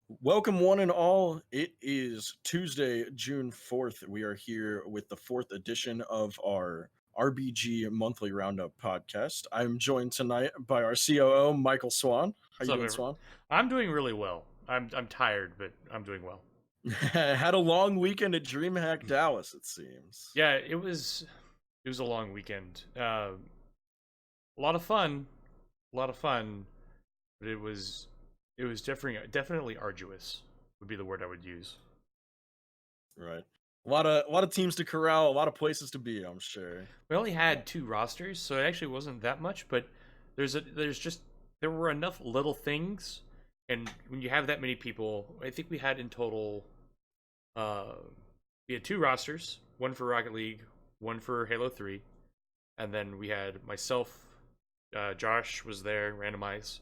Welcome, one and all. It is Tuesday, June 4th. We are here with the fourth edition of our RBG Monthly Roundup podcast. I'm joined tonight by our COO, Michael Swan. How What's you up, doing, everyone? Swan? I'm doing really well. I'm tired, but I'm doing well. Had a long weekend at Dreamhack Dallas, it seems. Yeah, it was a long weekend. A lot of fun, a lot of fun, but it was definitely arduous. Would be the word I would use. Right. A lot of teams to corral, a lot of places to be, I'm sure. We only Uh, had two rosters, so it actually wasn't that much. But there were enough little things, and when you have that many people, I think we had in total uh, we had two rosters, one for Rocket League, one for Halo 3, and then we had myself, Josh was there, randomize.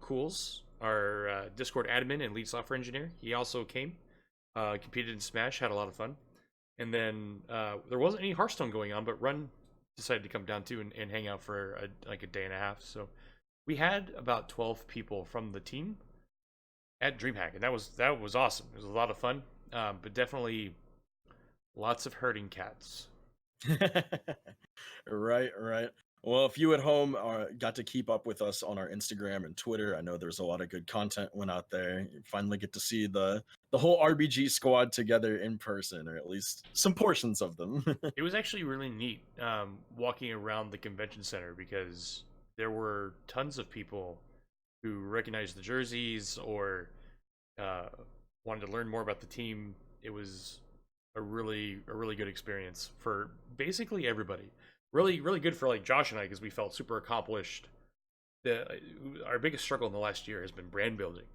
Cools, our Discord admin and lead software engineer, he also came, competed in Smash, had a lot of fun. And then there wasn't any Hearthstone going on, but Run decided to come down too and hang out for like a day and a half. So we had about 12 people from the team at DreamHack, and that was awesome. It was a lot of fun, but definitely lots of herding cats. Right, right. Well, if you at home got to keep up with us on our Instagram and Twitter, I know there's a lot of good content went out there. You finally get to see the whole RBG squad together in person, or at least some portions of them. It was actually really neat walking around the convention center because there were tons of people who recognized the jerseys or uh, wanted to learn more about the team. It was a really good experience for basically everybody. Really good for like Josh and I because we felt super accomplished. Our biggest struggle in the last year has been brand building,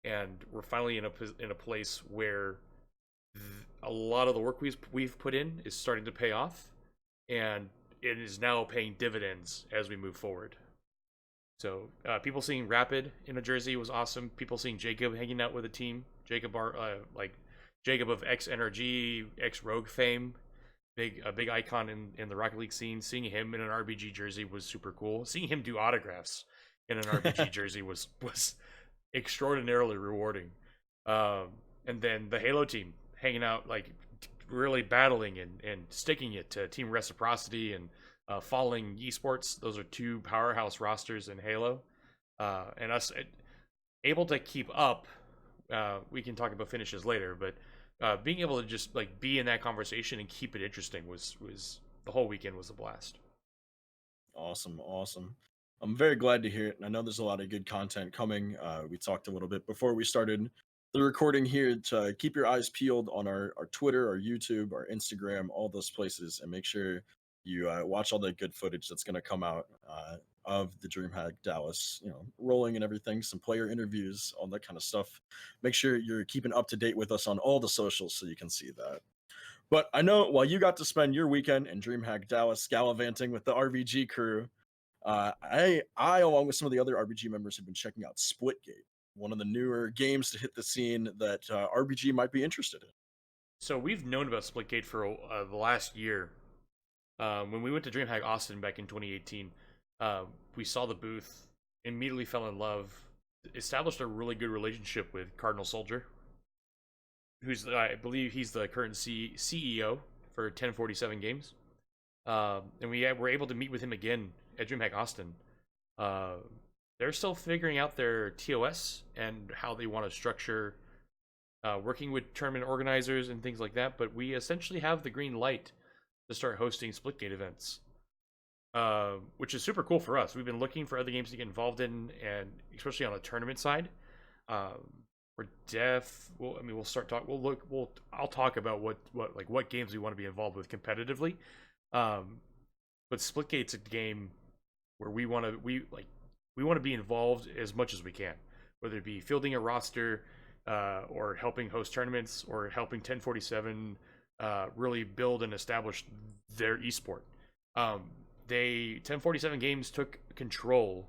and we're finally in a place where a lot of the work we've put in is starting to pay off, and it is now paying dividends as we move forward. So people seeing Rapid in a jersey was awesome. People seeing Jacob hanging out with a team, like Jacob of ex NRG, ex Rogue fame, a big icon in the Rocket League scene. Seeing him in an RBG jersey was super cool. Seeing him do autographs in an RBG jersey was extraordinarily rewarding. Um, and then the Halo team hanging out, like really battling and sticking it to Team Reciprocity and Falling Esports. Those are two powerhouse rosters in Halo, and us able to keep up. We can talk about finishes later, but being able to just like be in that conversation and keep it interesting was the whole weekend was a blast. Awesome, awesome. I'm very glad to hear it. And I know there's a lot of good content coming. We talked a little bit before we started the recording here to keep your eyes peeled on our Twitter, our YouTube, our Instagram, all those places, and make sure you watch all the good footage that's going to come out of the DreamHack Dallas, rolling and everything, some player interviews, all that kind of stuff. Make sure you're keeping up to date with us on all the socials so you can see that. But I know while you got to spend your weekend in DreamHack Dallas gallivanting with the RBG crew, I along with some of the other RBG members have been checking out Splitgate, one of the newer games to hit the scene that RBG might be interested in. So we've known about Splitgate for the last year. When we went to DreamHack Austin back in 2018, we saw the booth, immediately fell in love, established a really good relationship with Cardinal Soldier, who's I believe he's the current CEO for 1047 Games, and we were able to meet with him again at DreamHack Austin. Uh, they're still figuring out their TOS and how they want to structure working with tournament organizers and things like that, but we essentially have the green light to start hosting Splitgate events, which is super cool for us. We've been looking for other games to get involved in, and especially on the tournament side. Um, we're def. Well, I mean, we'll start talk. We'll look. We'll. I'll talk about what games we want to be involved with competitively. Um, but Splitgate's a game where we want to be involved as much as we can, whether it be fielding a roster, or helping host tournaments, or helping 1047 really build and establish their esport. Um, 1047 Games took control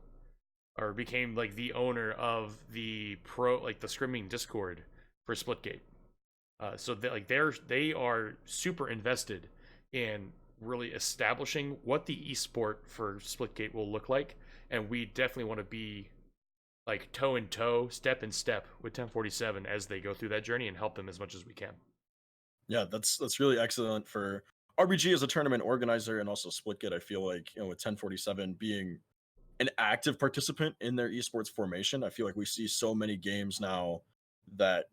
or became like the owner of the the scrimming Discord for Splitgate. So they are super invested in really establishing what the esport for Splitgate will look like, and we definitely want to be like toe in toe, step in step with 1047 as they go through that journey and help them as much as we can. Yeah, that's really excellent for RBG as a tournament organizer and also Splitgate. I feel like, with 1047 being an active participant in their esports formation, I feel like we see so many games now that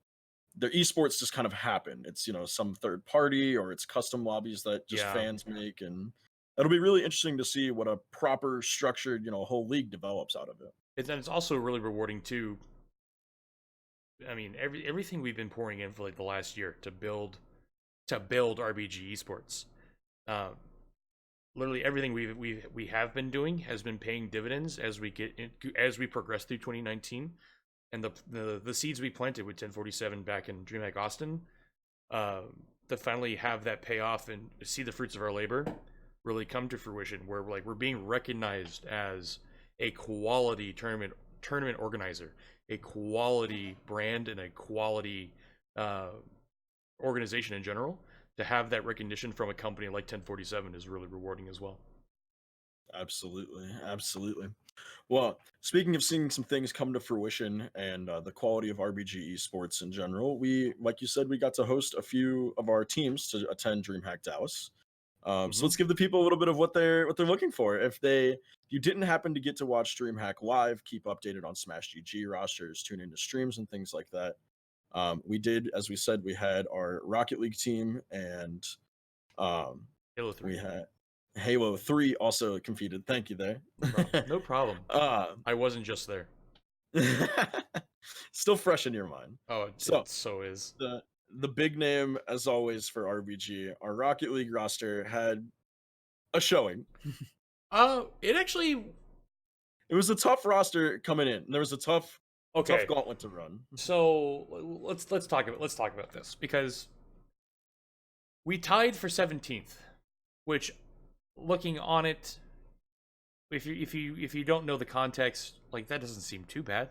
their esports just kind of happen. It's, some third party or it's custom lobbies that just Yeah, fans make, and it'll be really interesting to see what a proper structured, whole league develops out of it. it's also really rewarding too. I mean, everything we've been pouring in for like the last year to build RBG Esports. Uh, Literally everything we have been doing has been paying dividends as we progress through 2019, and the seeds we planted with 1047 back in DreamHack Austin, uh, to finally have that pay off and see the fruits of our labor really come to fruition, where we're being recognized as a quality tournament organizer, a quality brand, and a quality uh, organization in general. To have that recognition from a company like 1047 is really rewarding as well. Absolutely, absolutely. Well, speaking of seeing some things come to fruition and the quality of RBG esports in general, like you said, we got to host a few of our teams to attend DreamHack Dallas. So Mm-hmm. let's give the people a little bit of what they're looking for. If you didn't happen to get to watch DreamHack live, keep updated on Smash GG rosters, tune into streams and things like that. We did, as we said, we had our Rocket League team, and um, Halo 3. we had Halo 3 also competed. Thank you there. No problem. No problem. uh, I wasn't just there. Still fresh in your mind. Oh, So it so is. the big name, as always, for RBG, our Rocket League roster had a showing. It actually It was a tough roster coming in. There was a tough okay. gauntlet to run. So let's talk about this, because we tied for 17th, which, looking on it, if you don't know the context, like, that doesn't seem too bad.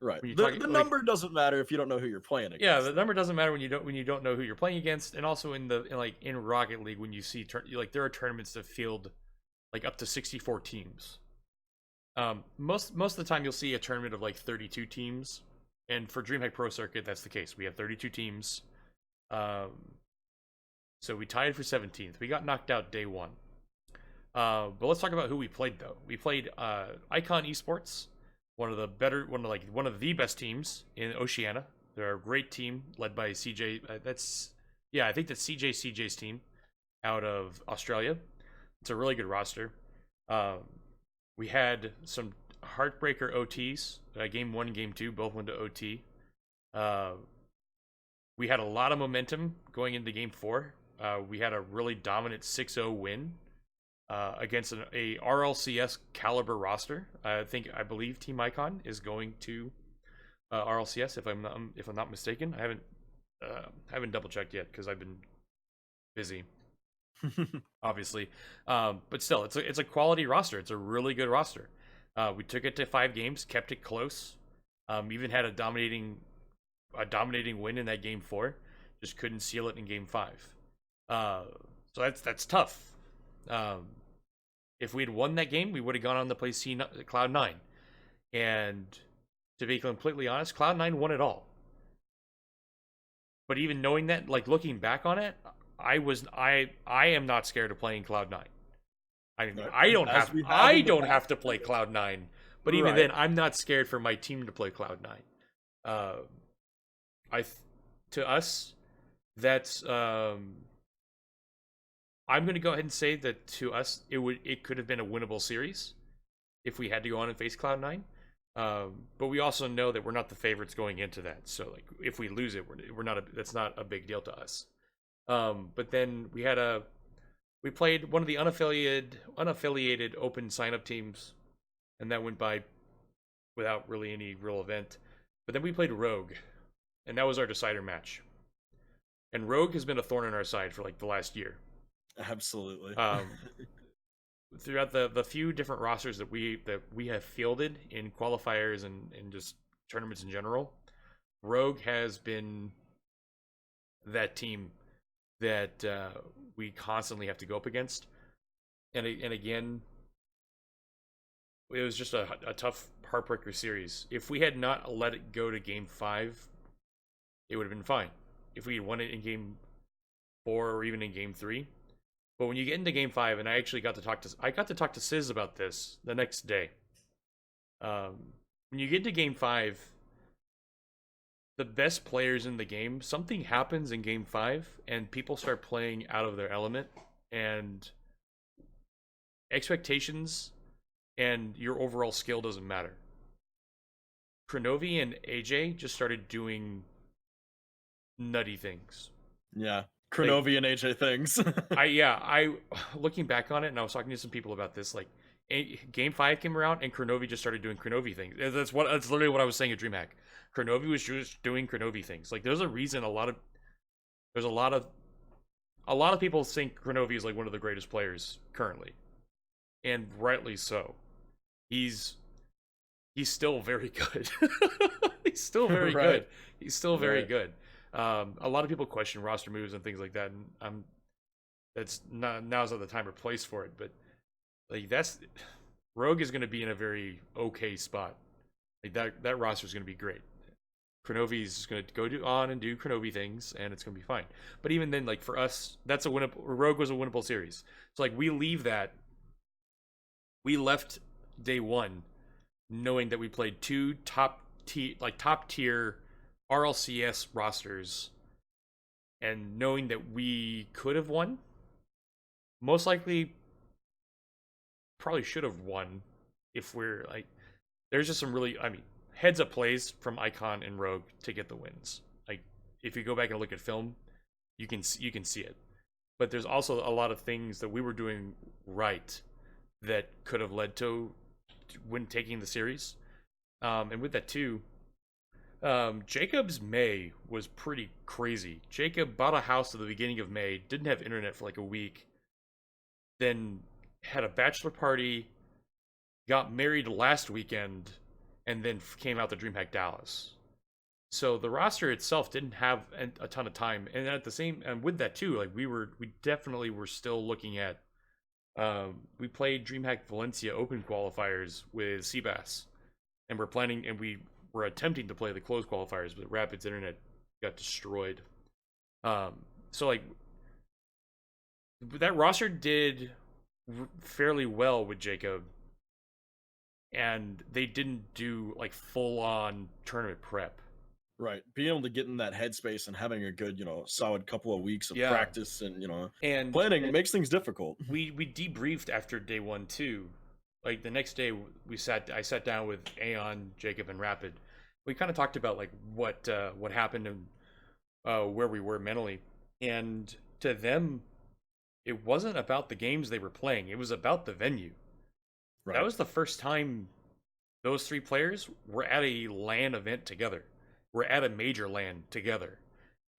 Right. When you The talk, the like, number doesn't matter if you don't know who you're playing yeah, against. the number doesn't matter when you don't know who you're playing against, and also in Rocket League, when you see like, there are tournaments that field like up to 64 teams. Most of the time you'll see a tournament of like 32 teams, and for DreamHack Pro Circuit that's the case. We have 32 teams. Um, so we tied for 17th. We got knocked out day one. But let's talk about who we played though. We played Icon Esports, one of the best teams in Oceania. They're a great team led by CJ. I think that's CJ's team out of Australia. It's a really good roster. Um, we had some heartbreaker OTs. Game 1 and Game 2 both went to OT. Uh, we had a lot of momentum going into Game 4. We had a really dominant 6-0 win against a RLCS caliber roster. I believe Team Icon is going to RLCS, if I'm not mistaken. I haven't double checked yet because I've been busy, obviously. But still, it's a quality roster. It's a really good roster. We took it to 5 games, kept it close. Even had a dominating win in that Game 4. Just couldn't seal it in Game 5. So that's tough. If we had won that game, we would have gone on to play Cloud9. And to be completely honest, Cloud9 won it all. But even knowing that, like, looking back on it, I am not scared of playing Cloud9. I don't have to play Cloud9, but even then, I'm not scared for my team to play Cloud9. To us, that's I'm going to go ahead and say that to us, it could have been a winnable series if we had to go on and face Cloud9. But we also know that we're not the favorites going into that. So, like, if we lose it, that's not a big deal to us. But then we played one of the unaffiliated open sign-up teams, and that went by without really any real event. But then we played Rogue, and that was our decider match. And Rogue has been a thorn in our side for like the last year. Absolutely. Throughout the few different rosters that we have fielded in qualifiers and just tournaments in general, Rogue has been that team that we constantly have to go up against. And again, it was just a tough heartbreaker series. If we had not let it go to game 5, it would have been fine. If we had won it in game 4 or even in game 3. But when you get into game 5, and I actually got to talk to Sis about this the next day. When you get to game 5, the best players in the game, something happens in game 5 and people start playing out of their element, and expectations and your overall skill doesn't matter. Kronovi and AJ just started doing nutty things. Yeah. Kronovi and AJ things. I looking back on it, and I was talking to some people about this, like game 5 came around and Kronovi just started doing Kronovi things. That's literally what I was saying at DreamHack. Kronovi was just doing Kronovi things. Like there's a reason a lot of people think Kronovi is like one of the greatest players currently. And rightly so. He's still very good. He's still very Right. good. He's still very good. A lot of people question roster moves and things like that, and now's not the time or place for it. But like Rogue is going to be in a very okay spot. Like that roster is going to be great. Kronovi's going to go on and do Kronovi things, and it's going to be fine. But even then, like for us, that's a winnable. Rogue was a winnable series. So like we left day 1 knowing that we played 2 top tier RLCS rosters, and knowing that we could have won. Most likely, probably should have won if we're like. There's just some really, heads up plays from Icon and Rogue to get the wins. Like if you go back and look at film, you can see it. But there's also a lot of things that we were doing right that could have led to when taking the series. And with that too, Jacob's May was pretty crazy. Jacob bought a house at the beginning of May, didn't have internet for like a week, then had a bachelor party, got married last weekend, and then came out to Dreamhack Dallas. So the roster itself didn't have a ton of time, and at the same, and with that too, like we definitely were still looking at. We played Dreamhack Valencia Open qualifiers with Seabass, and we were attempting to play the closed qualifiers, but Rapid's internet got destroyed. So like that roster did fairly well with Jacob, and they didn't do like full on tournament prep. Right. Being able to get in that headspace and having a good, solid couple of weeks of practice and, and planning makes things difficult. We debriefed after day 1 too. Like the next day I sat down with Aeon, Jacob, and Rapid. We kind of talked about like what happened and where we were mentally. And to them, it wasn't about the games they were playing. It was about the venue. Right. That was the first time those 3 players were at a LAN event together. We're at a major LAN together,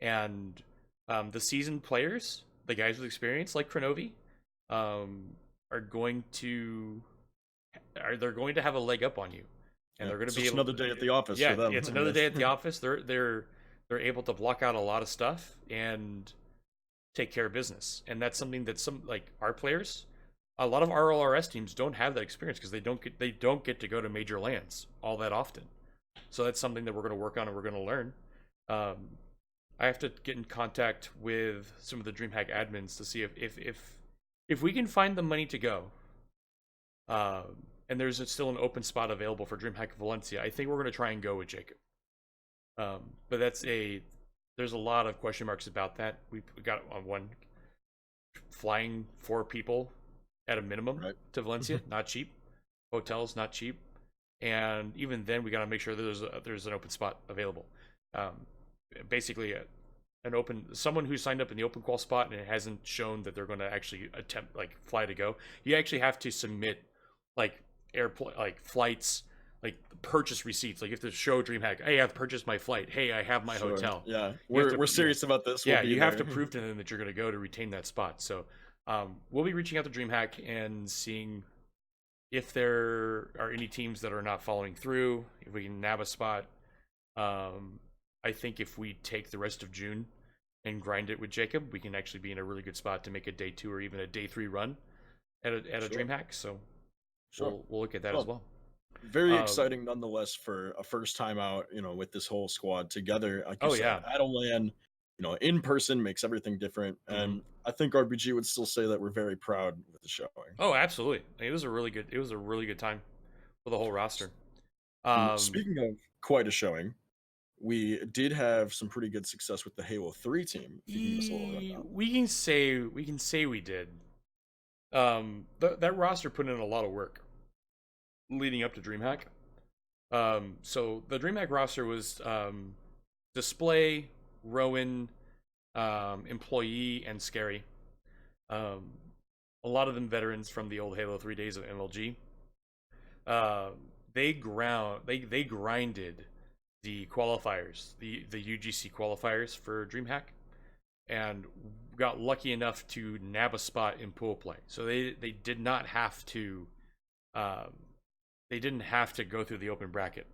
and the seasoned players, the guys with experience like Kronovi, they're going to have a leg up on you, and they're going to be another day at the office. For them. It's another day at the office. They're able to block out a lot of stuff and take care of business, and that's something that some like our players, a lot of RLRS teams don't have that experience because they don't get to go to major LANs all that often. So that's something that we're going to work on and we're going to learn. I have to get in contact with some of the DreamHack admins to see if we can find the money to go. And there's still an open spot available for DreamHack Valencia. I think we're going to try and go with Jacob. But there's a lot of question marks about that. We got on one flying 4 people at a minimum to Valencia, not cheap. Hotels, not cheap. And even then, we got to make sure that there's an open spot available. Basically, someone who signed up in the open qual spot and it hasn't shown that they're going to actually attempt fly to go. You actually have to submit flights, purchase receipts. Like you have to show DreamHack, hey, I've purchased my flight. Hey, I have my hotel. Yeah, we're serious about this. You have to prove to them that you're going to go to retain that spot. So we'll be reaching out to DreamHack and seeing if there are any teams that are not following through, if we can nab a spot. I think if we take the rest of June and grind it with Jacob, we can actually be in a really good spot to make a day 2 or even a day 3 run at a DreamHack. So Sure. we'll look at that as Well, well. very Um, exciting nonetheless for a first time out, with this whole squad together. Like you oh said, yeah. at a LAN, in person makes everything different. hmm And I think RBG would still say that we're very proud with the showing. Oh, absolutely. It was a really good time for the whole roster. And Um, speaking of quite a showing, we did have some pretty good success with the Halo 3 team, if you can give us a little rundown. we can say we did. That roster put in a lot of work leading up to DreamHack. So the DreamHack roster was Display, Rowan, Employee, and Scary. Um, a lot of them veterans from the old Halo 3 days of MLG. Uh, they grinded the qualifiers, the UGC qualifiers for DreamHack, and got lucky enough to nab a spot in pool play. So they did not have to um, they didn't have to go through the open bracket.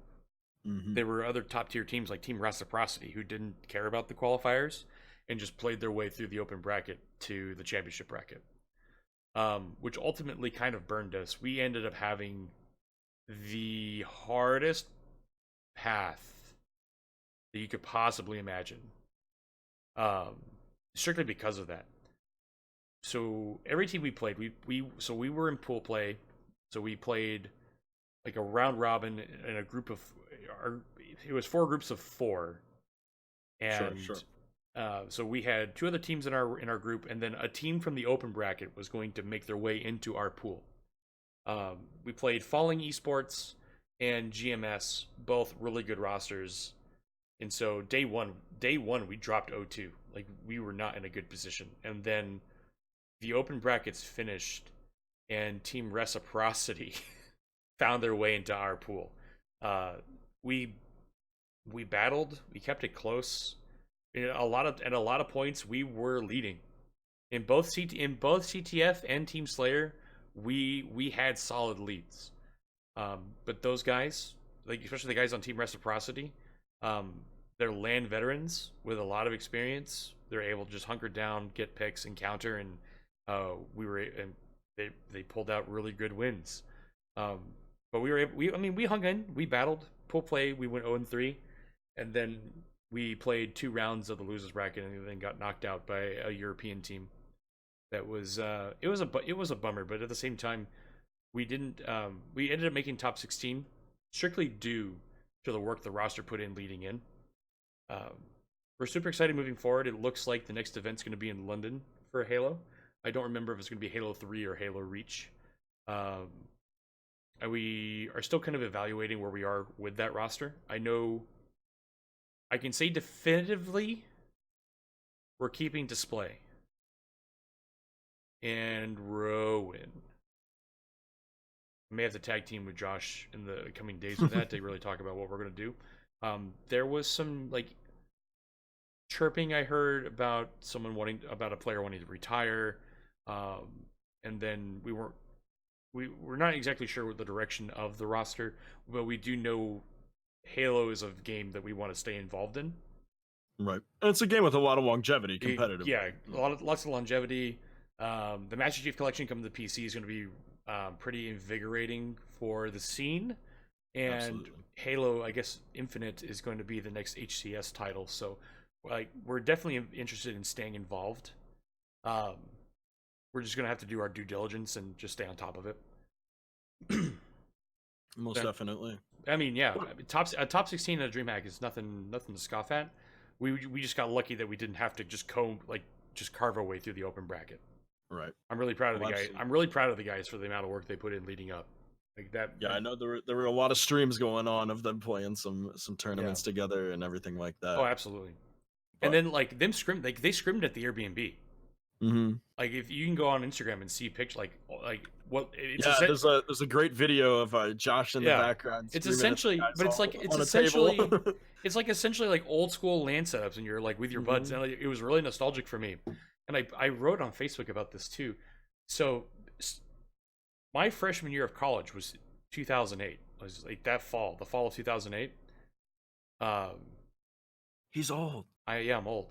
Hmm. There were other top tier teams like Team Reciprocity who didn't care about the qualifiers and just played their way through the open bracket to the championship bracket, which ultimately kind of burned us. We ended up having the hardest path that you could possibly imagine, um, strictly because of that. So every team we played, we were in pool play, so we played like a round robin in a group of it was four groups of four, Sure, and sure. so we had two other teams in our group, and then a team from the open bracket was going to make their way into our pool. We played Falling Esports and GMS, both really good rosters, and so day one we dropped 0-2. Like we were not in a good position, and then the open brackets finished, and Team Reciprocity found their way into our pool. Uh, we we battled. We kept it close. At a lot of points, we were leading in both CTF and Team Slayer. We had solid leads, but those guys, like especially the guys on Team Reciprocity, um, they're land veterans with a lot of experience. They're able to just hunker down, get picks, and counter, and they pulled out really good wins. Um, but we were able, we I mean we hung in, we battled, pool play, we went 0-3, and then we played two rounds of the losers bracket and then got knocked out by a European team. That was it was a bummer, but at the same time, we ended up making top 16 strictly due to the work the roster put in leading in. Um, we're super excited moving forward. It looks like the next event's going to be in London for Halo. I don't remember if it's going to be Halo 3 or Halo Reach. Um, and we are still kind of evaluating where we are with that roster. I know I can say definitively we're keeping Display and Rowan. I may have to tag team with Josh in the coming days with that to really talk about what we're going to do. There was some like chirping I heard about about a player wanting to retire, um, and then we're not exactly sure what the direction of the roster, but we do know Halo is a game that we want to stay involved in. Right. And it's a game with a lot of longevity Yeah, competitively. lots of longevity. The Master Chief Collection coming to the PC is going to be pretty invigorating for the scene, and Absolutely. Halo, I guess Infinite is going to be the next HCS title. So, like, we're definitely interested in staying involved. Um, we're just going to have to do our due diligence and just stay on top of it. Most But, definitely. I mean, yeah, top 16 at DreamHack is nothing to scoff at. We just got lucky that we didn't have to just carve our way through the open bracket. Right. I'm really proud of Oh, the guys. absolutely. I'm really proud of the guys for the amount of work they put in leading up. Like Yeah, I know there were a lot of streams going on of them playing some yeah. tournaments together and everything like Oh, that. absolutely. And But then like them scrim, like they scrimmed at the Airbnb. mhm. Like if you can go on Instagram and see pictures, like what it's a Yeah, set. there's a great video of Josh in the Yeah, background it's screaming at the essentially, guys but all on a table. it's like essentially like old school LAN setups, and you're like with your buds, Hmm. and like, it was really nostalgic for me. And I wrote on Facebook about this too. So my freshman year of college was 2008. It was like that fall, the fall of 2008. Um, He's old. I'm old,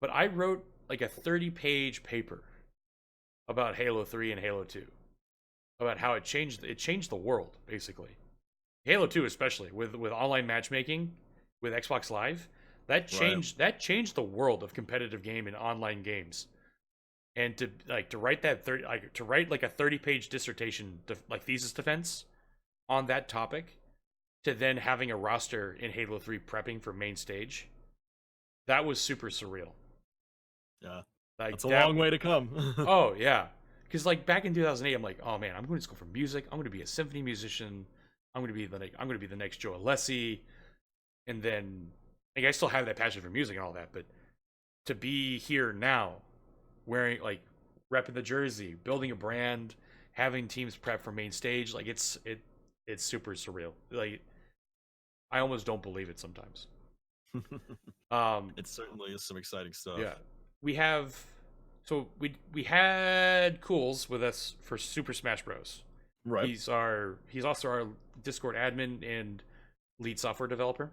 but I wrote like a 30-page paper about Halo 3 and Halo 2. about how it changed the world basically. Halo 2 especially with online matchmaking with Xbox Live, Right. that changed the world of competitive game and online games. And to write that 30 like to write like a 30-page dissertation like thesis defense on that topic, to then having a roster in Halo 3 prepping for main stage, that was super surreal. Yeah. Like That's a that. long way to come. Oh yeah, because like back in 2008, I'm like, oh man, I'm going to school for music. I'm going to be a symphony musician. I'm going to be the next Joe Alessi, and then like I still have that passion for music and all that, but to be here now, wearing like repping the jersey, building a brand, having teams prep for main stage, like it's super surreal. Like I almost don't believe it sometimes. It certainly is some exciting stuff. Yeah, we have. So we had Cools with us for Super Smash Bros. Right. He's also our Discord admin and lead software developer.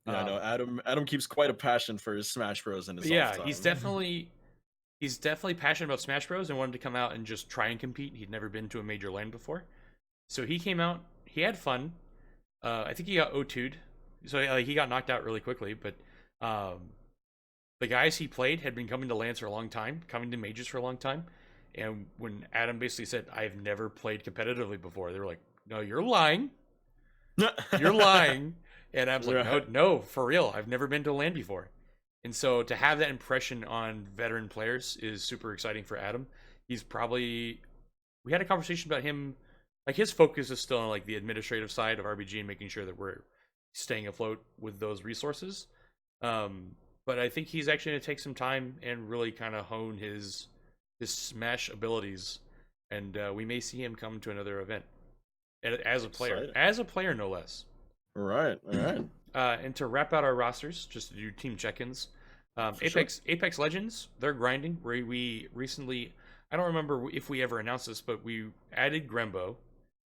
Yeah, I know Adam keeps quite a passion for his Smash Bros in his off Yeah, time. he's definitely passionate about Smash Bros. And wanted to come out and just try and compete. He'd never been to a major LAN before, so he came out. He had fun. I think he got O2'd, so he got knocked out really quickly. But um, the guys he played had been coming to LANs for a long time, coming to majors for a long time. And when Adam basically said, "I've never played competitively before," they were like, "No, you're lying. You're lying." And I was like, "No, Right. no, for real. I've never been to a LAN before." And so to have that impression on veteran players is super exciting for Adam. He's probably We had a conversation about him. Like his focus is still on like the administrative side of RBG and making sure that we're staying afloat with those resources. But I think he's actually going to take some time and really kind of hone his Smash abilities, and we may see him come to another event Exciting. as a player no less. All right. And to wrap out our rosters, just to do team check-ins, For sure. Apex Legends, they're grinding. We recently, I don't remember if we ever announced this, but we added Grembo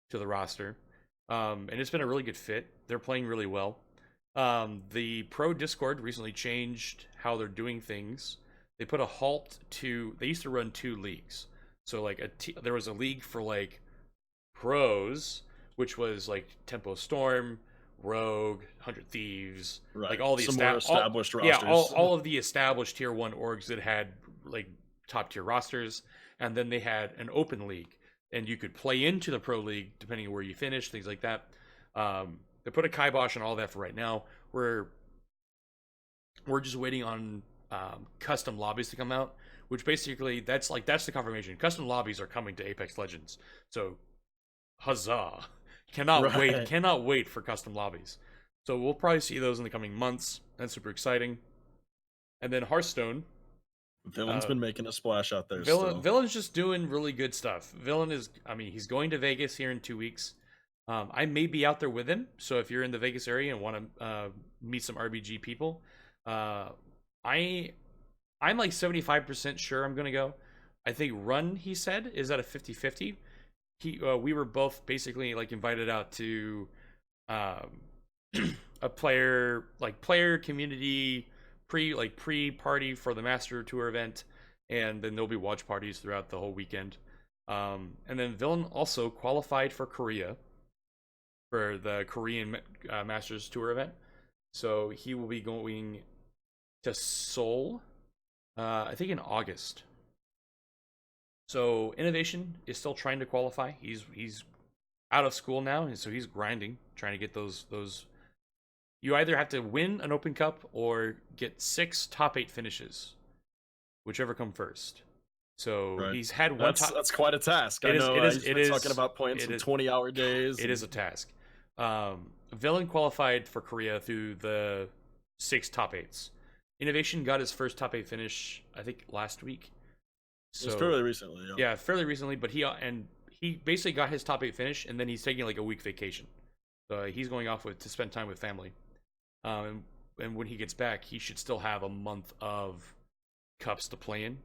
to the roster, and it's been a really good fit. They're playing really well. The Pro Discord recently changed how they're doing things. They put a halt to. They used to run two leagues, so like there was a league for like pros, which was like Tempo Storm, Rogue, 100 Thieves, like Right. all the Some more established rosters. all of the established tier 1 orgs that had like top tier rosters. And then they had an open league, and you could play into the pro league depending on where you finish, things like that. They put a kibosh on all that for right now. We're just waiting on custom lobbies to come out, which basically that's the confirmation. Custom lobbies are coming to Apex Legends. So huzzah. Right. Cannot wait for custom lobbies. So we'll probably see those in the coming months. That's super exciting. And then Hearthstone. Villain's Uh, been making a splash out there still. Villain's just doing really good stuff. Villain is, I mean, he's going to Vegas here in 2 weeks. I may be out there with him. So if you're in the Vegas area and want to meet some RBG people, uh, I I'm like 75% sure I'm gonna go. I think Run, he said, is at a 50-50. We were both basically like invited out to um, a player community pre party for the Master Tour event, and then there'll be watch parties throughout the whole weekend. And then Villain also qualified for Korea for the Korean Masters Tour event, so he will be going to Seoul, I think in August. So Innovation is still trying to qualify. He's out of school now, and so he's grinding, trying to get those. You either have to win an Open Cup or get 6 top 8 finishes, whichever come first. So Right. he's had one That's top. that's quite a task. I know he's been talking about playing It some is 20-hour days. it is And a task. Villain qualified for Korea through the 6 top 8s. Innovation got his first top 8 finish, I think, last week. it was So fairly recently. Yeah. yeah, fairly recently, but he basically got his top 8 finish, and then he's taking like a week vacation. So he's going off to spend time with family. And when he gets back, he should still have a month of cups to play in.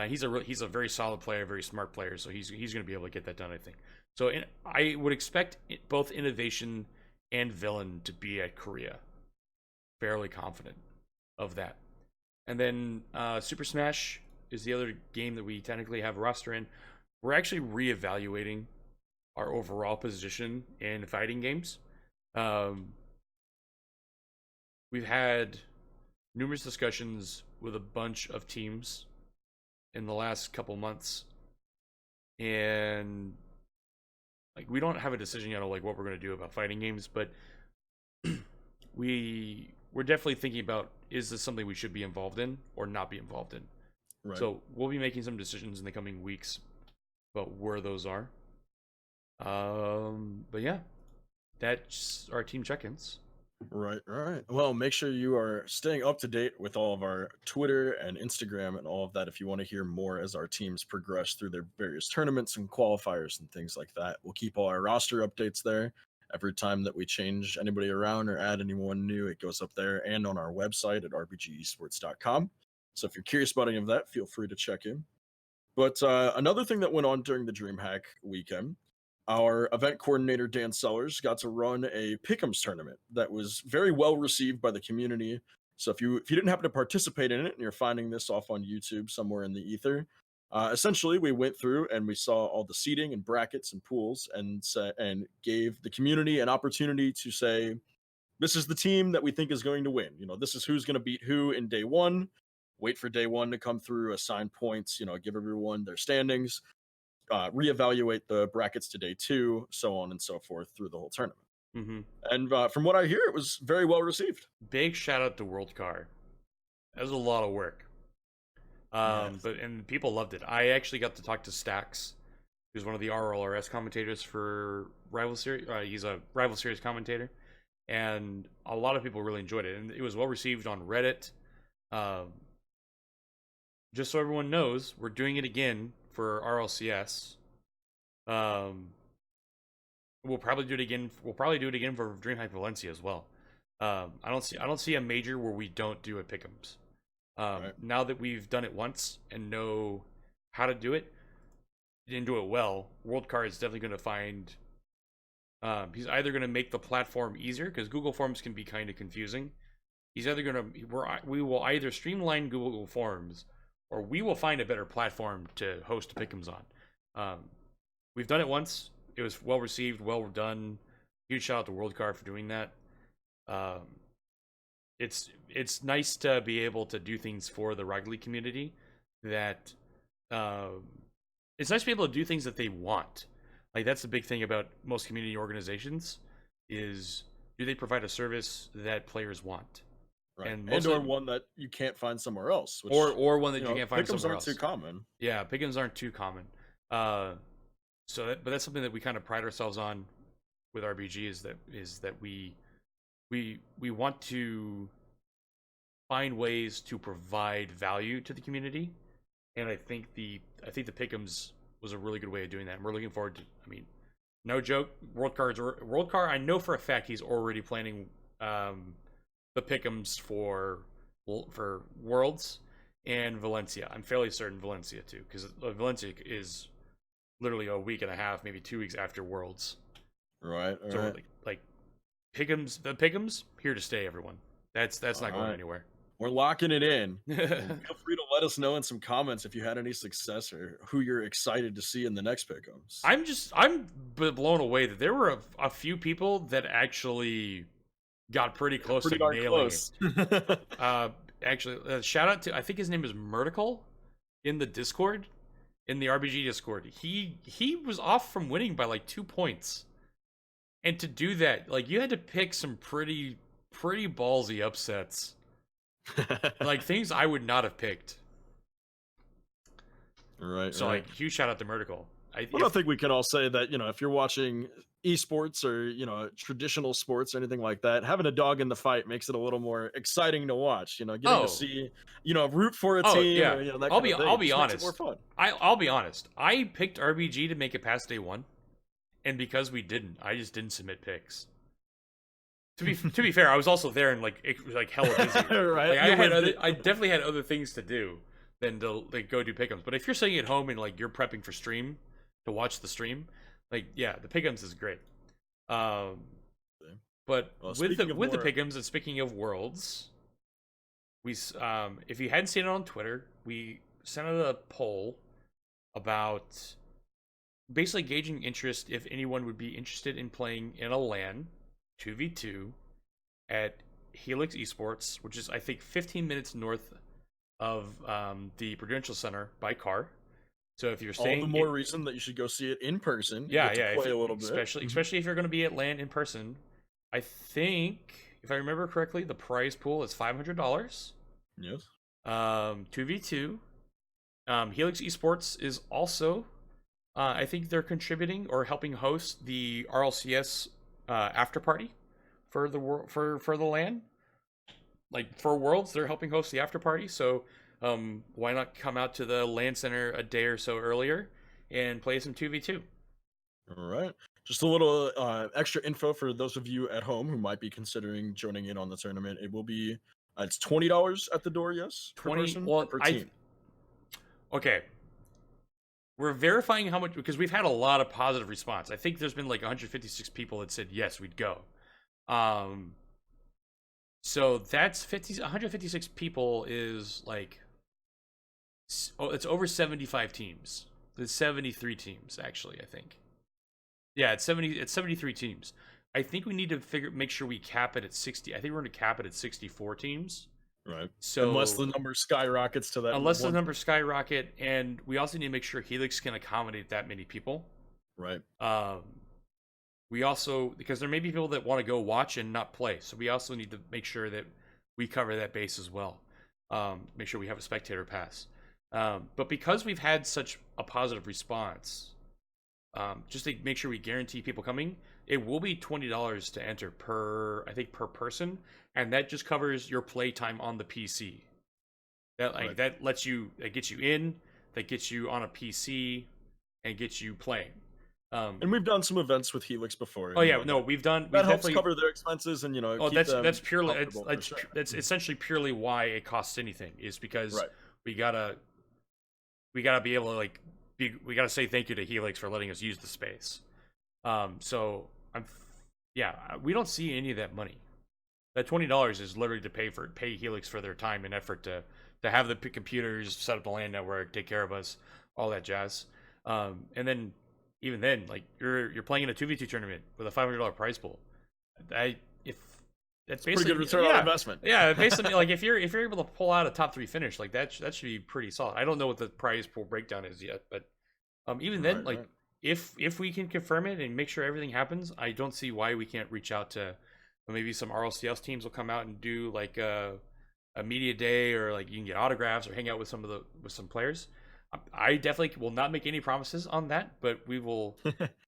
He's a very solid player, very smart player, so he's going to be able to get that done, I think. So I would expect both Innovation and Villain to be at Korea. Fairly confident of that. And then Super Smash is the other game that we technically have a roster in. We're actually reevaluating our overall position in fighting games. Um, we've had numerous discussions with a bunch of teams in the last couple months, and like we don't have a decision yet on like what we're going to do about fighting games, but we're definitely thinking about, is this something we should be involved in or not be involved in. Right. So we'll be making some decisions in the coming weeks about where those are. But yeah, that's our team check-ins. Right, right. Well, make sure you are staying up to date with all of our Twitter and Instagram and all of that if you want to hear more as our teams progress through their various tournaments and qualifiers and things like that. We'll keep all our roster updates there. Every time that we change anybody around or add anyone new, it goes up there and on our website at rbgesports.com. So if you're curious about any of that, feel free to check in. But another thing that went on during the DreamHack weekend, our event coordinator Dan Sellers got to run a Pick'ems tournament that was very well received by the community. So if you didn't happen to participate in it and you're finding this off on YouTube somewhere in the ether, essentially we went through and we saw all the seating and brackets and pools and gave the community an opportunity to say, this is the team that we think is going to win. This is who's going to beat who in day one. Wait for day one to come through, assign points, give everyone their standings, reevaluate the brackets to day two, so on and so forth through the whole tournament. Mm-hmm. And from what I hear, it was very well received. Big shout out to World Car. That was a lot of work. Yes. And people loved it. I actually got to talk to Stax, who's one of the RLRS commentators for Rival Series. He's a Rival Series commentator, and a lot of people really enjoyed it, and it was well received on Reddit. Just so everyone knows, we're doing it again for RLCS. We'll probably do it again. We'll probably do it again for DreamHack Valencia as well. I don't see a major where we don't do a pick'ems. Right. Now that we've done it once and know how to do it and do it well, Worldcard is definitely going to find. He's either going to make the platform easier, because Google Forms can be kind of confusing. He's either going to we will either streamline Google Forms, or we will find a better platform to host pick'ems on. We've done it once. It was well received, well done. Huge shout out to Worldcard for doing that. It's nice to be able to do things for the Rocket League community that it's nice to be able to do things that they want. Like, that's the big thing about most community organizations, is do they provide a service that players want? Right. And or one that you can't find somewhere else. Which, or one that you can't find somewhere else. Pick'ems aren't too common. Yeah, pick'ems aren't too common. But that's something that we kind of pride ourselves on with RBG, is that we want to find ways to provide value to the community, and I think the pick'ems was a really good way of doing that. And we're looking forward to. I mean, no joke, Worldcard. I know for a fact he's already planning the pick'ems for Worlds and Valencia. I'm fairly certain Valencia too, because Valencia is literally a week and a half, maybe 2 weeks after Worlds. Right. So right. like pick'ems, the pick'ems here to stay, everyone. That's not going anywhere. We're locking it in. Feel free to let us know in some comments if you had any success or who you're excited to see in the next pick'ems. I'm blown away that there were a few people that actually got pretty close to nailing it. Actually, shout out to, I think his name is Murtical in the Discord, in the RBG Discord. He was off from winning by like 2 points, and to do that, like, you had to pick some pretty ballsy upsets. Like, things I would not have picked. Right. So, like, huge shout out to Murtical. I think we can all say that, if you're watching esports or, traditional sports or anything like that, having a dog in the fight makes it a little more exciting to watch, getting to see, root for a team. Yeah. Or, that I'll makes be honest. it more fun. I'll be honest. I picked RBG to make it past day one, and because we didn't, I just didn't submit picks. To be fair, I was also there and like hella busy. Right. I definitely had other things to do than to go do pick'ems. But if you're sitting at home and like you're prepping for stream to watch the stream, like, yeah, the pick'ems is great. But with the pick'ems, and speaking of Worlds, we if you hadn't seen it on Twitter, we sent out a poll about basically gauging interest if anyone would be interested in playing in a LAN 2v2 at Helix Esports, which is I think 15 minutes north of the Prudential Center by car. So if you're All the staying, more reason that you should go see it in person and yeah, get to yeah, play a little bit. especially if you're going to be at LAN in person. I think if I remember correctly, the prize pool is $500. Yes. 2v2. Helix Esports is also, I think they're contributing or helping host the RLCS after party for the for the LAN. Like for Worlds, they're helping host the after party. So why not come out to the LAN center a day or so earlier and play some 2v2? All right. Just a little extra info for those of you at home who might be considering joining in on the tournament. It will be it's $20 at the door, yes, per 20. person or Well, per team. Okay. We're verifying how much because we've had a lot of positive response. I think there's been like 156 people that said yes, we'd go. So that's 156 people is like, it's over 75 teams. It's 73 teams actually, I think. Yeah, it's 73 teams. I think we need to make sure we cap it at 60. I think we're going to cap it at 64 teams. Right. So unless the number skyrockets to that. Unless the number skyrocket, and we also need to make sure Helix can accommodate that many people. Right. We also, because there may be people that want to go watch and not play, so we also need to make sure that we cover that base as well. Make sure we have a spectator pass. But because we've had such a positive response, just to make sure we guarantee people coming, it will be $20 to enter per person, and that just covers your play time on the PC. That gets you in, that gets you on a PC, and gets you playing. And we've done some events with Helix before. Oh yeah, no, we've helps cover their expenses and Oh, that's purely sure. that's essentially purely why it costs anything is because right. we gotta be able to we gotta say thank you to Helix for letting us use the space. So we don't see any of that money. That $20 is literally to pay Helix for their time and effort to have the computers, set up the LAN network, take care of us, all that jazz. And then even then, like you're playing in a 2v2 tournament with a $500 prize pool. That's basically pretty good return on investment. Yeah, basically, like if you're able to pull out a top 3 finish, like that should be pretty solid. I don't know what the prize pool breakdown is yet, but even then, if we can confirm it and make sure everything happens, I don't see why we can't reach out to maybe some RLCS teams will come out and do like a media day, or like you can get autographs or hang out with some players. I definitely will not make any promises on that, but we will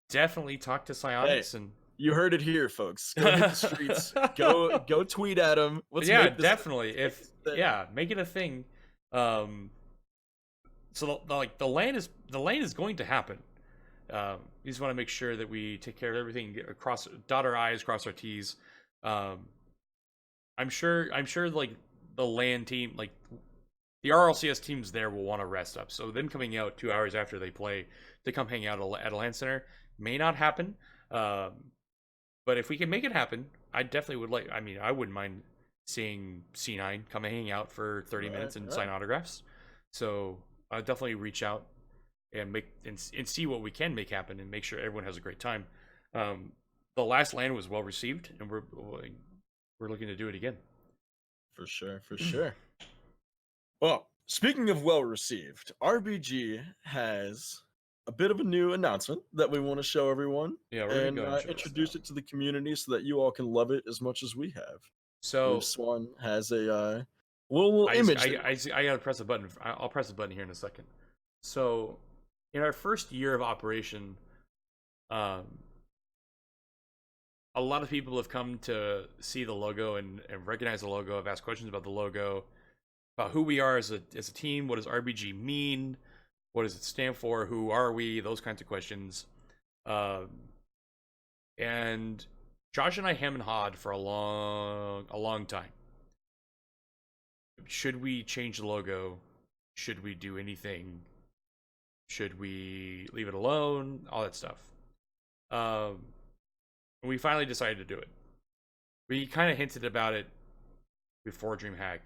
definitely talk to Psionics. And you heard it here, folks. Go hit the streets. go tweet at them. Definitely. Make it a thing. So the LAN is going to happen. We just want to make sure that we take care of everything, dot our I's, cross our T's. I'm sure like the LAN team, like the RLCS teams there, will want to rest up. So them coming out 2 hours after they play to come hang out at a LAN center may not happen. But if we can make it happen, I definitely would like. I mean, I wouldn't mind seeing C9 come and hang out for 30 minutes and sign autographs. So I'll definitely reach out and see what we can make happen and make sure everyone has a great time. The last LAN was well received, and we're looking to do it again. For sure. Well, speaking of well received, RBG has a bit of a new announcement that we want to show everyone. Yeah, we're and introduce it to the community so that you all can love it as much as we have. So Swan has a little image. I gotta press a button. I'll press a button here in a second. So, in our first year of operation, a lot of people have come to see the logo and recognize the logo. Have asked questions about the logo, about who we are as a team. What does RBG mean? What does it stand for? Who are we? Those kinds of questions. And Josh and I hem and hawed for a long time. Should we change the logo? Should we do anything? Should we leave it alone? All that stuff. And we finally decided to do it. We kind of hinted about it before Dreamhack,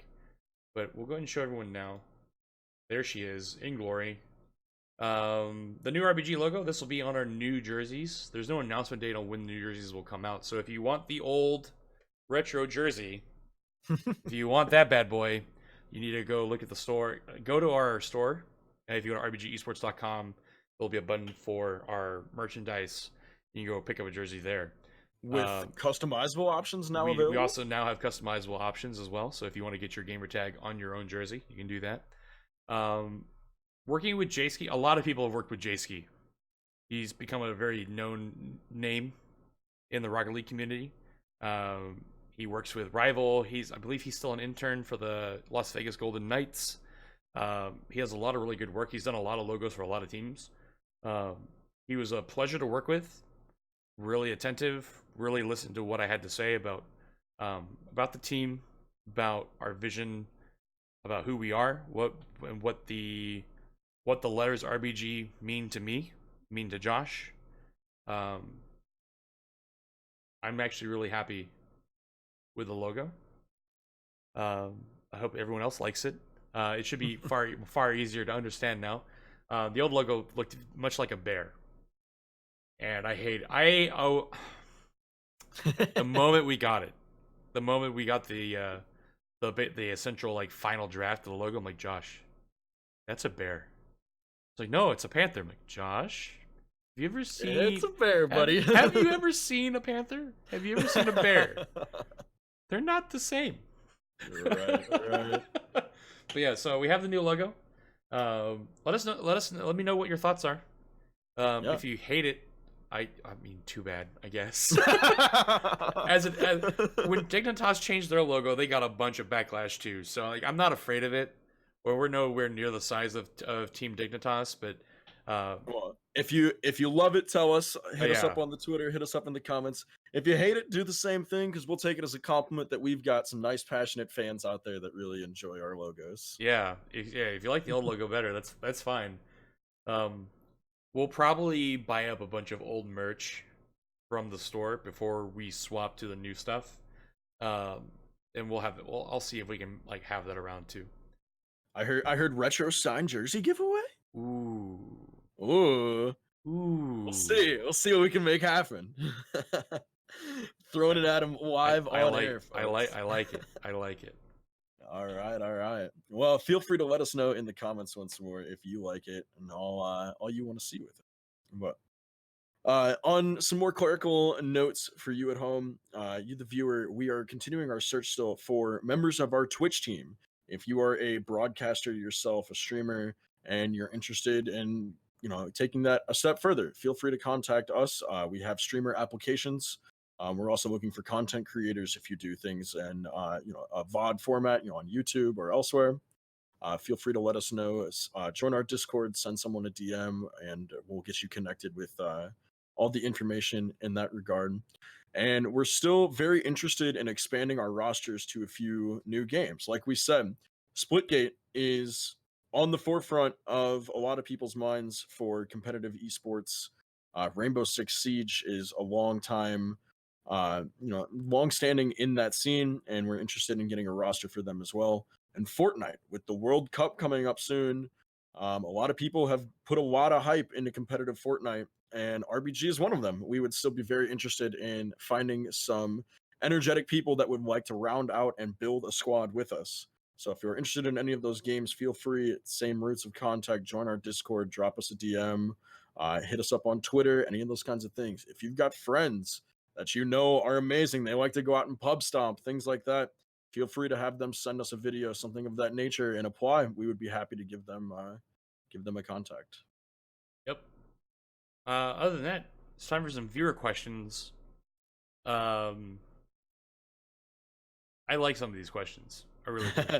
but we'll go ahead and show everyone now. There she is, in glory. The new RBG logo, this will be on our new jerseys. There's no announcement date on when the new jerseys will come out. So if you want the old retro jersey, if you want that bad boy, you need to go look at the store. Go to our store. And if you go to rbgesports.com, there'll be a button for our merchandise. You can go pick up a jersey there. With customizable options now we available? also now have customizable options as well. So if you want to get your gamer tag on your own jersey, you can do that. Working with Jayski, a lot of people have worked with Jayski. He's become a very known name in the Rocket League community. He works with Rival. I believe he's still an intern for the Las Vegas Golden Knights. He has a lot of really good work. He's done a lot of logos for a lot of teams. He was a pleasure to work with. Really attentive. Really listened to what I had to say about the team, about our vision, about who we are, what the letters RBG mean to me, mean to Josh. I'm actually really happy with the logo. I hope everyone else likes it. It should be far easier to understand now. The old logo looked much like a bear, and the moment we got it, the moment we got the essential like final draft of the logo, I'm like, Josh, that's a bear. It's like, no, it's a panther. I'm like, Josh, have you ever seen? It's a bear, buddy. Have you ever seen a panther? Have you ever seen a bear? They're not the same. Right. But yeah, so we have the new logo. Let me know what your thoughts are. If you hate it, I mean, too bad, I guess. When Dignitas changed their logo, they got a bunch of backlash too. So like, I'm not afraid of it. Or we're nowhere near the size of Team Dignitas, but well, if you love it, tell us. Hit us up on the Twitter. Hit us up in the comments. If you hate it, do the same thing, because we'll take it as a compliment that we've got some nice, passionate fans out there that really enjoy our logos. Yeah, if you like the old logo better, that's fine. We'll probably buy up a bunch of old merch from the store before we swap to the new stuff, and I'll see if we can like have that around too. I heard retro signed jersey giveaway. Ooh. We'll see what we can make happen. Throwing it at him live on air. I like it. All right. Well, feel free to let us know in the comments once more if you like it and all you want to see with it. But on some more clerical notes for you at home, you the viewer, we are continuing our search still for members of our Twitch team. If you are a broadcaster yourself, a streamer, and you're interested in taking that a step further, feel free to contact us. We have streamer applications. We're also looking for content creators if you do things in a VOD format, on YouTube or elsewhere. Feel free to let us know. Join our Discord, send someone a DM, and we'll get you connected with all the information in that regard. And we're still very interested in expanding our rosters to a few new games. Like we said, Splitgate is on the forefront of a lot of people's minds for competitive esports. Rainbow Six Siege is a long time, long-standing in that scene, and we're interested in getting a roster for them as well. And Fortnite, with the World Cup coming up soon, a lot of people have put a lot of hype into competitive Fortnite, and RBG is one of them. We would still be very interested in finding some energetic people that would like to round out and build a squad with us. So if you're interested in any of those games, feel free, same routes of contact, join our Discord, drop us a DM, hit us up on Twitter, any of those kinds of things. If you've got friends that are amazing, they like to go out and pub stomp, things like that, feel free to have them send us a video, something of that nature, and apply. We would be happy to give them a contact. Yep. Other than that, it's time for some viewer questions. I like some of these questions. I really do.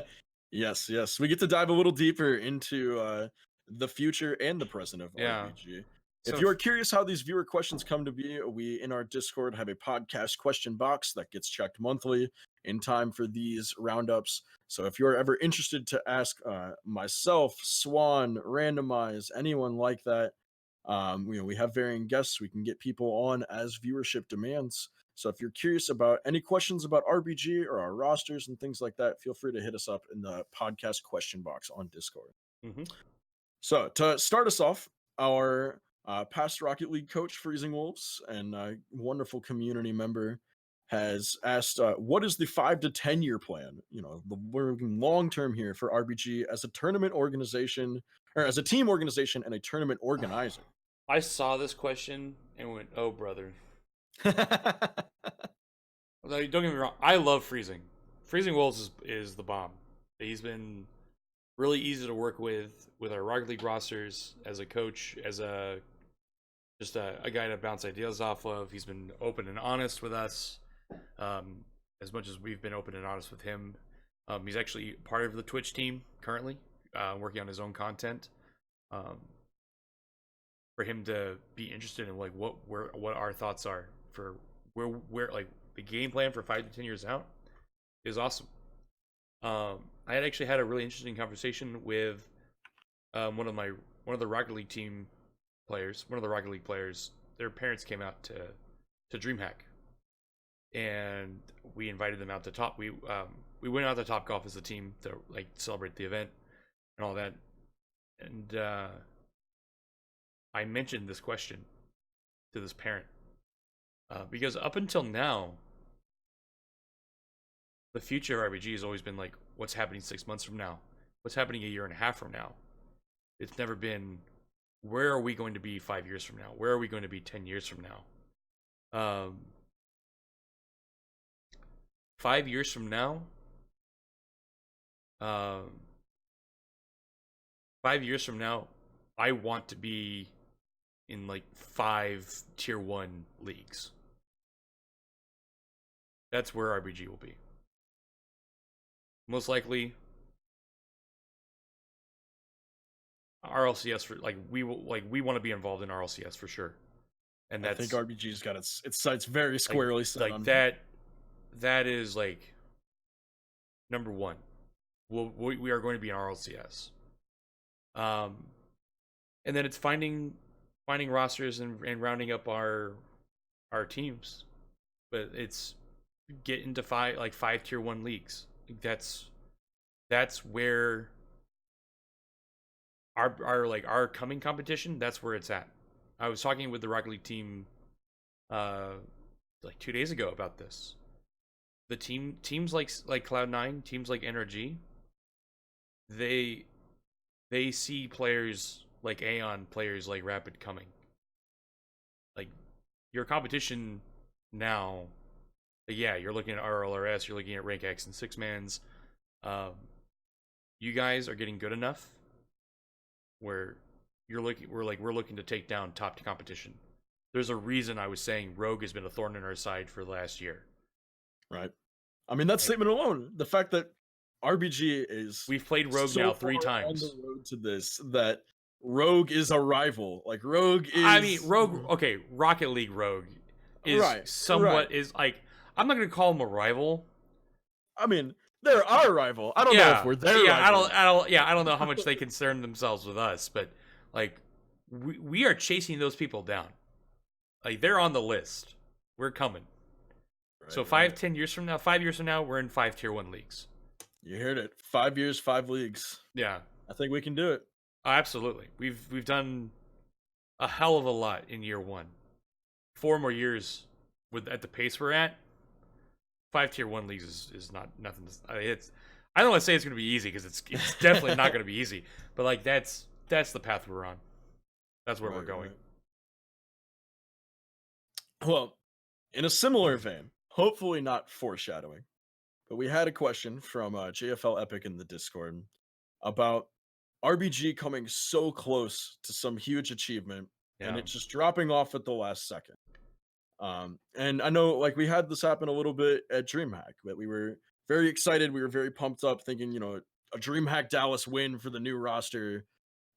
Yes. We get to dive a little deeper into the future and the present of RBG. If you are curious how these viewer questions come to be, we in our Discord have a podcast question box that gets checked monthly in time for these roundups. So if you're ever interested to ask myself, Swan, Randomize, anyone like that, we have varying guests. We can get people on as viewership demands. So if you're curious about any questions about RBG or our rosters and things like that, feel free to hit us up in the podcast question box on Discord. Mm-hmm. So to start us off, our past Rocket League coach, Freezing Wolves, and wonderful community member has asked, "What is the 5 to 10 year plan? We're looking long term here for RBG as a tournament organization, or as a team organization and a tournament organizer." I saw this question and went, "Oh, brother." Like, don't get me wrong. I love Freezing. Freezing Wolves is the bomb. He's been really easy to work with our Rocket League rosters as a coach, as a guy to bounce ideas off of. He's been open and honest with us, as much as we've been open and honest with him. He's actually part of the Twitch team currently, working on his own content. For him to be interested in like what our thoughts are for where like the game plan for 5 to 10 years out is awesome. I had actually had a really interesting conversation with one of the Rocket League team players, one of the Rocket League players. Their parents came out to DreamHack, and we invited them out to top. We went out to Top Golf as a team to like celebrate the event and all that. And I mentioned this question to this parent because up until now, the future of RBG has always been like, what's happening 6 months from now? What's happening a year and a half from now? It's never been, where are we going to be 5 years from now? Where are we going to be 10 years from now? 5 years from now, 5 years from now, I want to be in like 5 tier 1 leagues. That's where RBG will be. Most likely RLCS for like we want to be involved in RLCS for sure. And I that's think RBG's got its sights very squarely set like on that is like number one. We are going to be in RLCS. And then it's finding rosters and rounding up our teams. But it's get into 5 tier 1 leagues. That's where our coming competition, that's where it's at. I was talking with the Rocket League team like 2 days ago about this. The teams like Cloud9, teams like NRG, they see players like Aeon, players like Rapid coming. Like your competition now, yeah, you're looking at RLRS, you're looking at Rank X and 6-mans. You guys are getting good enough where we're looking to take down top competition. There's a reason I was saying Rogue has been a thorn in our side for the last year. Right. I mean, that statement alone, the fact that RBG is we've played Rogue so now 3 far times on the road to this, that Rogue is a rival. Like Rogue is, I mean, Rogue, okay, Rocket League Rogue is somewhat is like, I'm not gonna call him a rival. I mean, they're our rival. I don't know if we're their rival. I don't know how much they concern themselves with us, but like we are chasing those people down. Like they're on the list. We're coming. Right, so 10 years from now, 5 years from now, we're in 5 tier 1 leagues. You heard it. 5 years, 5 leagues. Yeah. I think we can do it. Absolutely. We've done a hell of a lot in year 1. 4 more years at the pace we're at. 5 tier 1 leagues is not nothing. I don't want to say it's going to be easy because it's definitely not going to be easy. But like that's the path we're on. That's where we're going. Right. Well, in a similar vein, hopefully not foreshadowing, but we had a question from JFL Epic in the Discord about RBG coming so close to some huge achievement and it just dropping off at the last second. And I know like we had this happen a little bit at Dreamhack, that we were very excited, we were very pumped up thinking, a Dreamhack Dallas win for the new roster,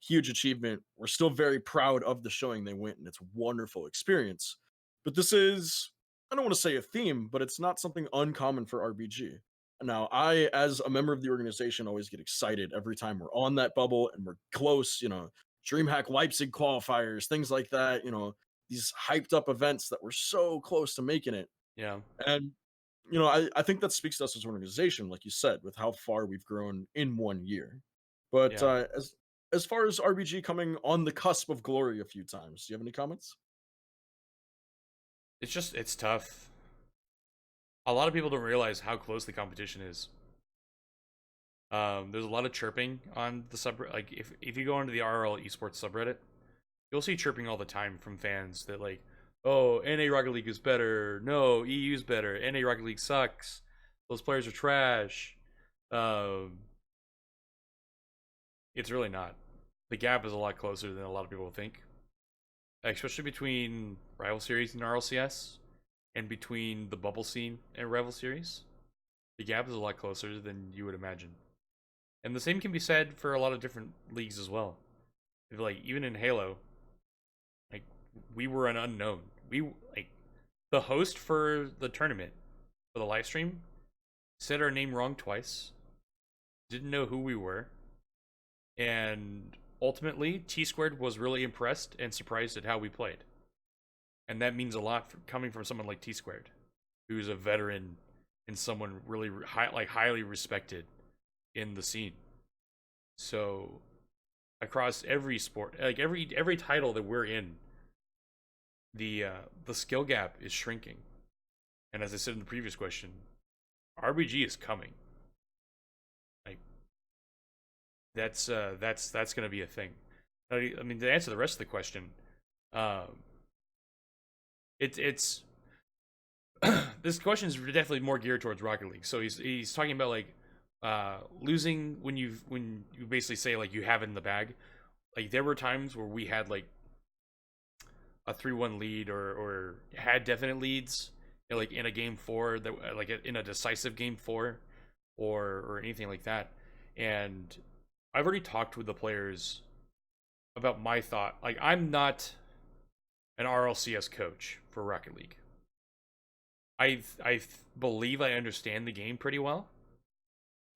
huge achievement. We're still very proud of the showing they went and it's a wonderful experience. But this is, I don't want to say a theme, but it's not something uncommon for RBG. Now, I, as a member of the organization, always get excited every time we're on that bubble and we're close, Dreamhack Leipzig qualifiers, things like that, these hyped up events that we're so close to making it. Yeah. And, I think that speaks to us as an organization, like you said, with how far we've grown in 1 year. But as far as RBG coming on the cusp of glory a few times, do you have any comments? It's tough. A lot of people don't realize how close the competition is. There's a lot of chirping on the subreddit. Like if you go onto the RL Esports subreddit, you'll see chirping all the time from fans that like, oh, NA Rocket League is better. No, EU's better. NA Rocket League sucks. Those players are trash. Um, it's really not. The gap is a lot closer than a lot of people think, especially between Rival Series and RLCS, and between the Bubble Scene and Rival Series. The gap is a lot closer than you would imagine. And the same can be said for a lot of different leagues as well. Like even in Halo, like we were an unknown. We like the host for the tournament for the live stream said our name wrong twice. Didn't know who we were, and ultimately T Squared was really impressed and surprised at how we played. And that means a lot coming from someone like T Squared, who's a veteran and someone really highly respected in the scene. So across every sport, like every title that we're in, the skill gap is shrinking. And as I said in the previous question, RBG is coming. Like that's going to be a thing. I mean, to answer the rest of the question, it's this question is definitely more geared towards Rocket League. So he's talking about like losing when you basically say like you have it in the bag. Like there were times where we had like a 3-1 lead or had definite leads, you know, like in a game 4 that like in a decisive game 4 or anything like that. And I've already talked with the players about my thought. Like I'm not an RLCS coach for Rocket League. I believe I understand the game pretty well,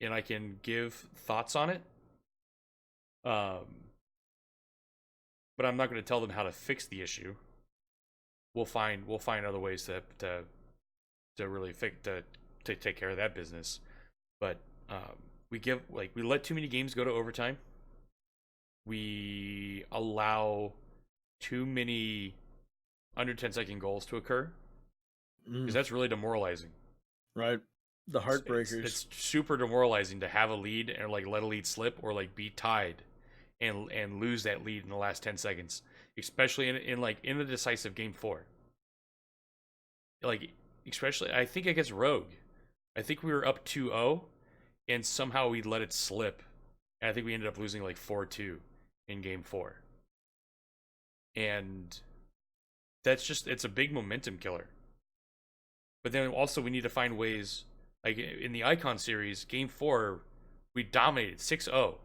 and I can give thoughts on it. But I'm not going to tell them how to fix the issue. We'll find other ways to really to take care of that business. But we let too many games go to overtime. We allow too many under 10-second goals to occur, because that's really demoralizing. Right. The heartbreakers. It's super demoralizing to have a lead and like let a lead slip or like be tied and lose that lead in the last 10 seconds, especially in the decisive game 4. Like especially I think against Rogue. I think we were up 2-0 and somehow we let it slip. And I think we ended up losing like 4-2 in game 4. And it's a big momentum killer. But then also we need to find ways, like in the Icon series, game 4, we dominated 6-0,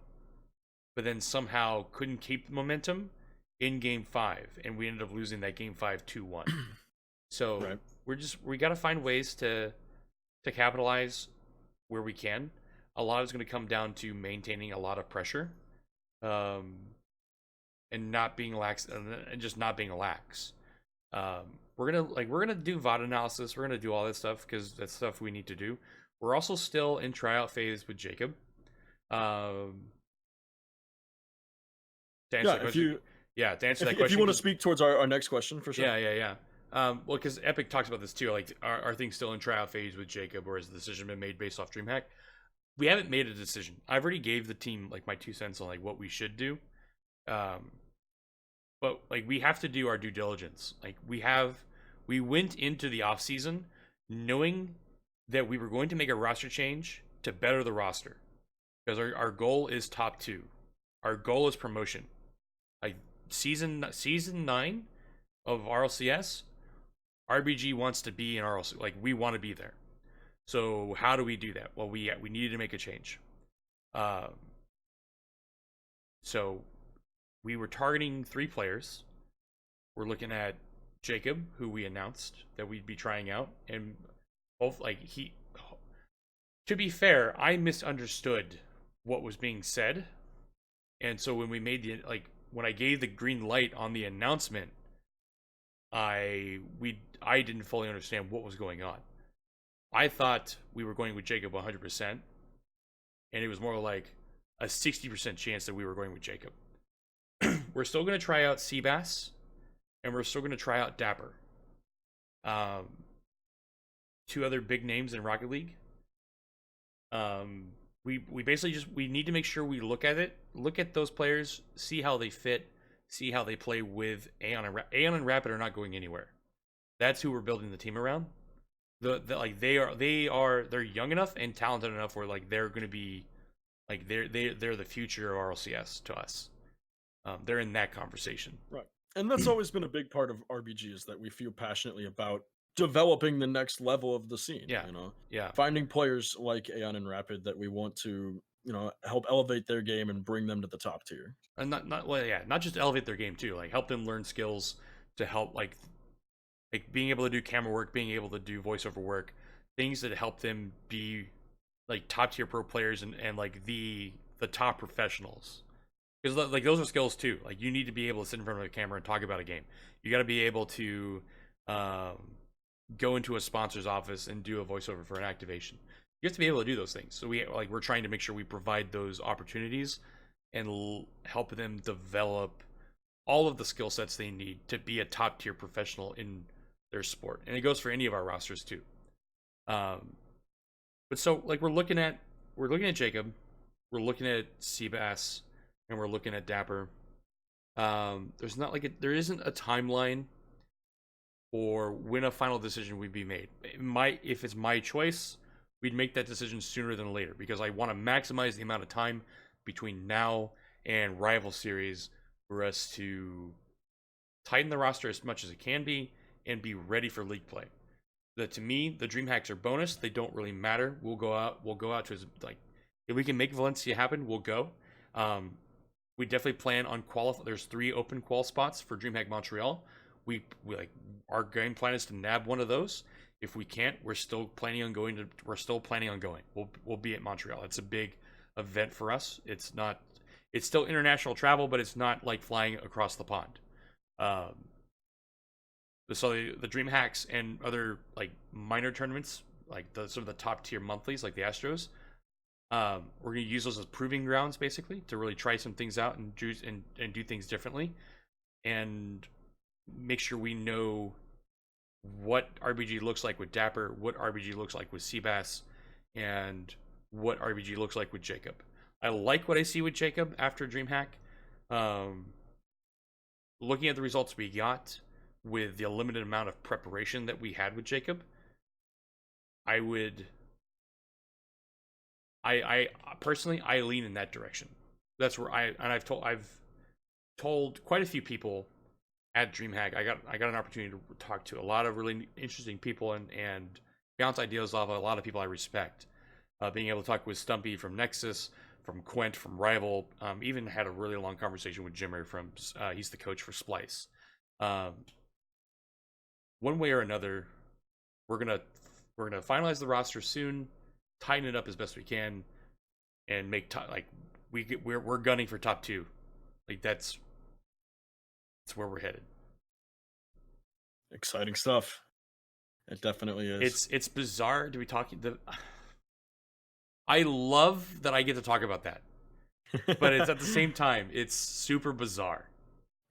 but then somehow couldn't keep the momentum in game 5, and we ended up losing that game 5 2-1. So right. we got to find ways to capitalize where we can. A lot is going to come down to maintaining a lot of pressure, and not being lax, and just not being lax. We're gonna do VOD analysis. We're gonna do all that stuff because that's stuff we need to do. We're also still in tryout phase with Jacob. To answer that question, to answer that question, if you want to speak towards our next question, for sure. Yeah. Well, because Epic talks about this too. Like, are things still in tryout phase with Jacob, or has the decision been made based off DreamHack? We haven't made a decision. I've already gave the team like my 2 cents on like what we should do. But like we have to do our due diligence. Like we went into the off season knowing that we were going to make a roster change to better the roster, because our goal is top 2. Our goal is promotion. Like season 9 of RLCS, RBG wants to be in RLCS. Like we want to be there. So how do we do that? Well, we needed to make a change. So we were targeting 3 players. We're looking at Jacob, who we announced that we'd be trying out, and both to be fair, I misunderstood what was being said. And so when we made when I gave the green light on the announcement, I didn't fully understand what was going on. I thought we were going with Jacob 100%, and it was more like, a 60% chance that we were going with Jacob. We're still going to try out Seabass, and we're still going to try out Dapper. Two other big names in Rocket League. We basically we need to make sure we look at those players, see how they fit, see how they play with Aeon and Rapid are not going anywhere. That's who we're building the team around. They're young enough and talented enough where like they're going to be like they're the future of RLCS to us. They're in that conversation. Right. And that's always been a big part of RBG is that we feel passionately about developing the next level of the scene. Yeah. You know, Yeah. finding players like Aeon and Rapid that we want to, you know, help elevate their game and bring them to the top tier. And not just elevate their game too, like help them learn skills to help like being able to do camera work, being able to do voiceover work, things that help them be like top tier pro players and like the top professionals. Because like those are skills too. Like you need to be able to sit in front of a camera and talk about a game. You got to be able to go into a sponsor's office and do a voiceover for an activation. You have to be able to do those things. So we're trying to make sure we provide those opportunities and help them develop all of the skill sets they need to be a top tier professional in their sport. And it goes for any of our rosters too. But so like we're looking at Jacob, we're looking at Seabass, and we're looking at Dapper. There isn't a timeline for when a final decision would be made. If it's my choice, we'd make that decision sooner than later because I want to maximize the amount of time between now and Rival Series for us to tighten the roster as much as it can be and be ready for league play. To me, the Dreamhacks are bonus. They don't really matter. We'll go out to like if we can make Valencia happen, we'll go. We definitely plan on qualify. There's 3 open qual spots for Dreamhack Montreal. We like our game plan is to nab one of those. If we can't, we're still planning on going. We'll be at Montreal. It's a big event for us. It's still international travel, but it's not like flying across the pond. So the Dreamhacks and other like minor tournaments, like some of the top tier monthlies, like the Astros, we're going to use those as proving grounds, basically, to really try some things out and do things differently, and make sure we know what RBG looks like with Dapper, what RBG looks like with Seabass, and what RBG looks like with Jacob. I like what I see with Jacob after Dreamhack. Looking at the results we got with the limited amount of preparation that we had with Jacob, I personally lean in that direction. That's where I've told quite a few people at Dreamhack. I got an opportunity to talk to a lot of really interesting people and bounce ideas off a lot of people I respect. Being able to talk with Stumpy from Nexus, from Quent, from Rival, even had a really long conversation with Jimmer from he's the coach for Splice. One way or another, we're gonna finalize the roster soon, tighten it up as best we can, and make we're gunning for top 2. Like that's where we're headed. Exciting stuff. It definitely is. It's bizarre to be talking. I love that I get to talk about that, but it's at the same time it's super bizarre.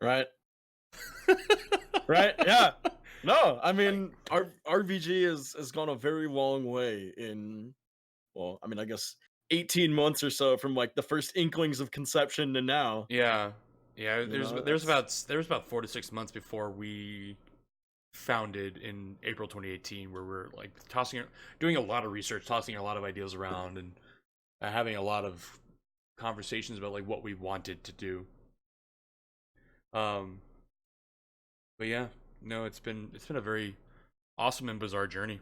Right. Right. Yeah. No, I mean, RBG has gone a very long way in, well, I mean, I guess 18 months or so from like the first inklings of conception to now. Yeah. There's about 4 to 6 months before we founded in April 2018, where we're like doing a lot of research, tossing a lot of ideas around, and having a lot of conversations about like what we wanted to do. But yeah, no, it's been a very awesome and bizarre journey.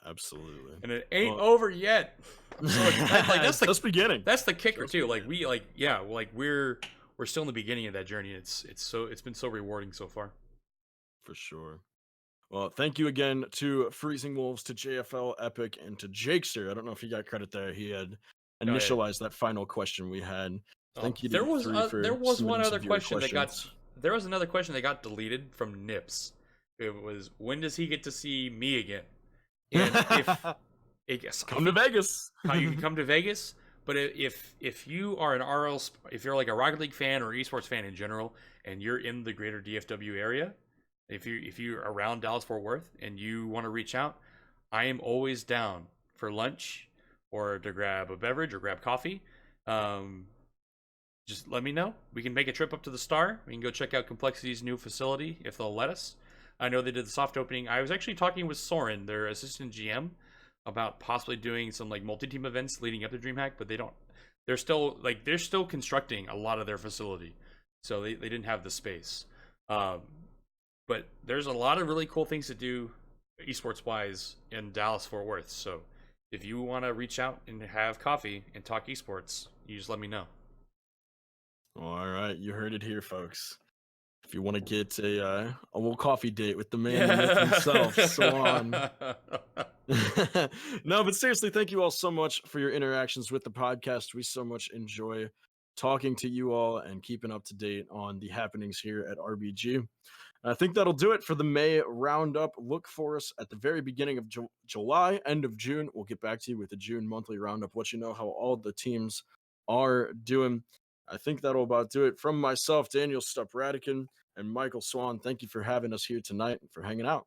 Absolutely. And it ain't over yet. So that's just beginning. That's the kicker just too. Like we're still in the beginning of that journey. It's been so rewarding so far. For sure. Well, thank you again to Freezing Wolves, to JFL Epic, and to Jakester. I don't know if he got credit there. He had initialized that final question we had. Thank you. There was one other question that got deleted from Nips. It was, when does he get to see me again? And if come to Vegas, you can come to Vegas, But if you are an if you're like a Rocket League fan or esports fan in general, and you're in the greater DFW area, if you're around Dallas Fort Worth and you want to reach out, I am always down for lunch or to grab a beverage or grab coffee. Um, just let me know. We can make a trip up to the Star. We can go check out Complexity's new facility if they'll let us. I know they did the soft opening. I was actually talking with Soren, their assistant GM, about possibly doing some like multi-team events leading up to DreamHack, but they don't. They're still constructing a lot of their facility, so they didn't have the space. Um, but there's a lot of really cool things to do esports wise in Dallas Fort Worth. So if you want to reach out and have coffee and talk esports, you just let me know. All right, you heard it here, folks. If you want to get a little coffee date with the man, the myth himself, Swan. No, but seriously, thank you all so much for your interactions with the podcast. We so much enjoy talking to you all and keeping up to date on the happenings here at RBG. I think that'll do it for the May roundup. Look for us at the very beginning of July, end of June. We'll get back to you with the June monthly roundup, let you know how all the teams are doing. I think that'll about do it from myself, Daniel Stupradican, and Michael Swan. Thank you for having us here tonight and for hanging out.